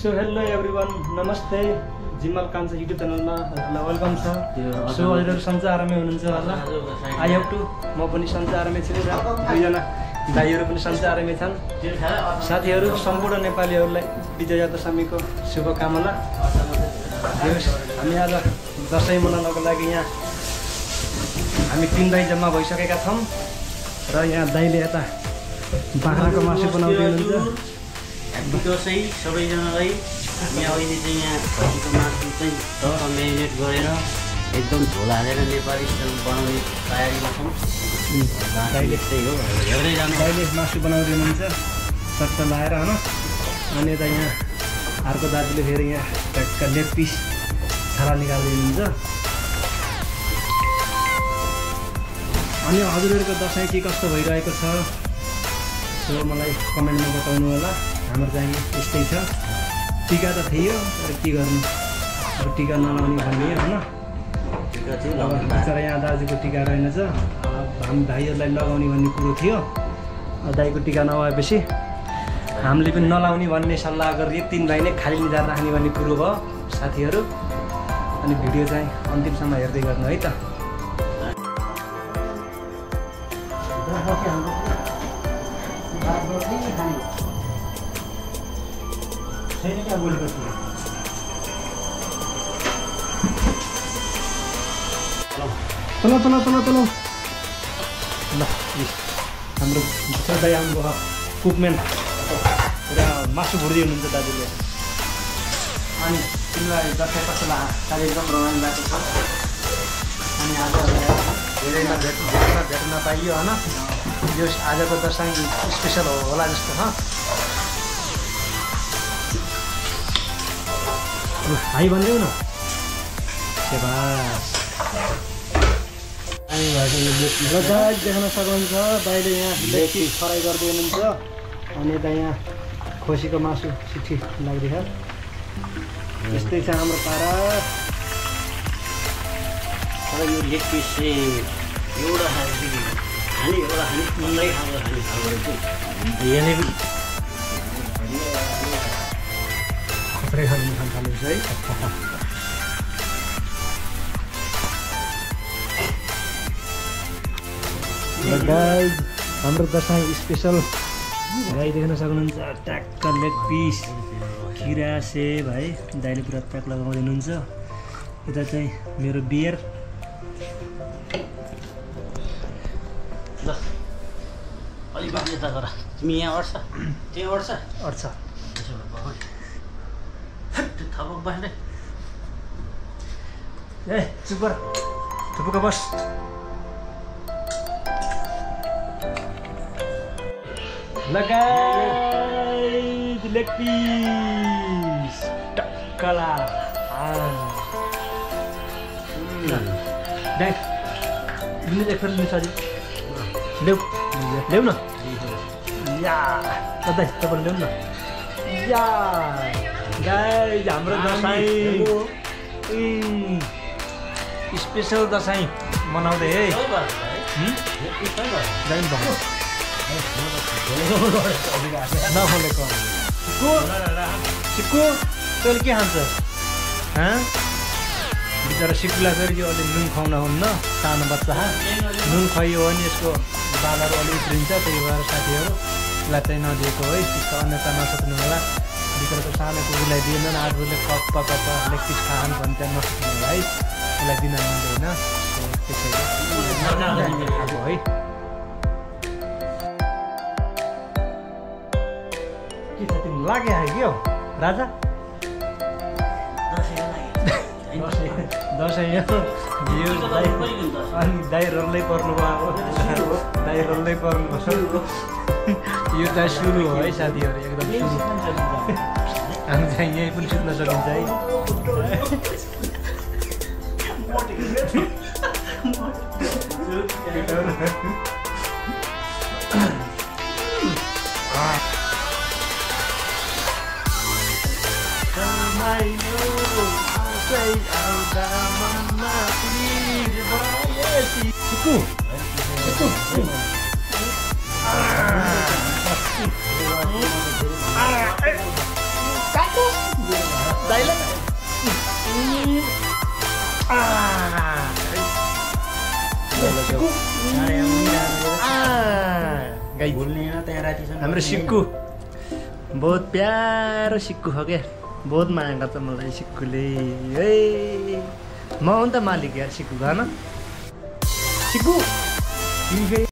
So hello everyone, नमस्ते। जिमल कान्छ YouTube च्यानलमा हजुरलाई वेलकम छ। सो हजुरहरू सन्चै आरामै हुनुहुन्छ होला। आई हेभ टु, म पनि सन्चै आरामै छु र दुईजना दाइहरू पनि सन्चै आरामै छन्। साथीहरू सम्पूर्ण नेपालीहरूलाई विजयादशमीको शुभकामना। हामी आज दसैँ मनाउनको लागि यहाँ हामी 3 दाइ जम्मा भइसकेका छौँ र यहाँ दाइले यता बाख्राको मासु बनाउँदै हुनुहुन्छ। ह्याप्पी दसैँ सबैजनालाई। यहाँ अहिले चाहिँ यहाँ खसीको मासु चाहिँ म्यारिनेट गरेर एकदम झोल हालेर नेपाली स्टाइल बनाउने तयारीमा छौँ। दाइले त्यही हो, हेर्दै जानु। दाइले मासु बनाउँदै हुनुहुन्छ चट्ट लाएर होइन। अनि यता यहाँ अर्को दाजुले फेरि यहाँ ट्याक्क लेग पिस छाला निकाल्दै हुनुहुन्छ। अनि हजुरहरूको दसैँ के कस्तो भइरहेको छ सो मलाई कमेन्टमा बताउनु होला। हाम्रो चाहिँ यस्तै छ, टिका त थियो तर के गर्नु, अब टिका नलाउने भन्ने होइन। अब बिचरा यहाँ दाजुको टिका रहेनछ, हामी भाइहरूलाई लगाउने भन्ने कुरो थियो। दाइको टिका नभएपछि हामीले पनि नलाउने भन्ने सल्लाह गरियो। 3 भाइ नै खाली निधार राख्ने भन्ने कुरो भयो साथीहरू। अनि भिडियो चाहिँ अन्तिमसम्म हेर्दै गर्नु है त। तल तल तल तल ल, हाम्रो दाइ आउनुभयो कुकम्यान र मासु भुर्दै हुनुहुन्छ दाजुले। अनि तिमीलाई दसैँ कस्तो लाग्यो? साह्रै एकदम रमाइलो लागेको छ। अनि आज धेरैमा भेट्न पाइयो होइन। यो आजको दसैँ स्पेसल होला जस्तो छ। हाई भनिदेऊ न। देख्न सक्नुहुन्छ दाइले यहाँ लेग पिस फ्राई गर्दै हुनुहुन्छ। अनि यता यहाँ खोसीको मासु सिठी लाग्दैछ। यस्तै छ हाम्रो पारा। तर यो लेग पिस चाहिँ एउटा खाने पुरै खाँदो खाने खालको यसले खत्रै खानु खान थालेको छ है। गाइज हाम्रो दसैँ स्पेसल गाई देख्न सक्नुहुन्छ। ट्याक्क लेग पिस, खिरा, सेब है। दाइले पुरा प्याक लगाउँदै हुनुहुन्छ। यता चाहिँ मेरो बियर। ल अलिक यता गर, तिमी यहाँ अट्छ त्यहाँ अट्छ अट्छ थपक बस्ने। ए चुप गर, थुपुक बस। लगाइ लेग पिस टक्कला। दाइ तिमीले एकखेर लिनु सरी ल्याउ ल्याउ न। या दाइ तपाईँले ल्याउनु न। या गाइज हाम्रो दसैँ स्पेसल दसैँ मनाउँदै है। नखोलेको सिक्कु तैँले के खान्छस्? बिचरा सिक्कुलाई फेरि यो अलि नुन खुवाउन हुन्न। सानो बच्चा नुन खुवाइयो भने यसको बालहरू अलिक उफ्रिन्छ। त्यही भएर साथीहरूलाई चाहिँ नदिएको है। त्यस्तो अन्यता नसोच्नु होला। भित्रको सानो कुकुरलाई दिएन। आजले कप्प लेग पिस खानु भने त्यहाँ नसोच्नु होला है। यसलाई दिन मिल्दैन त्यसैले खाएको है। के छ तिमी लाग्यो है के हो राजा? दसैँ अनि दाइ रल्लै पर्नु भयो। दाइ रल्लै पर्नु भयो। यो चाहिँ सुरु हो है साथीहरू, एकदम सुरु। हामी चाहिँ यहीँ पनि सुत्न सकिन्छ है। गाई हाम्रो सिक्कु बहुत प्यारो सिक्कु हो क्या बहुत माया गर्छ मलाई सिक्कुले ए म हो नि त मालिक यार सिक्कुको होइन सिक्कु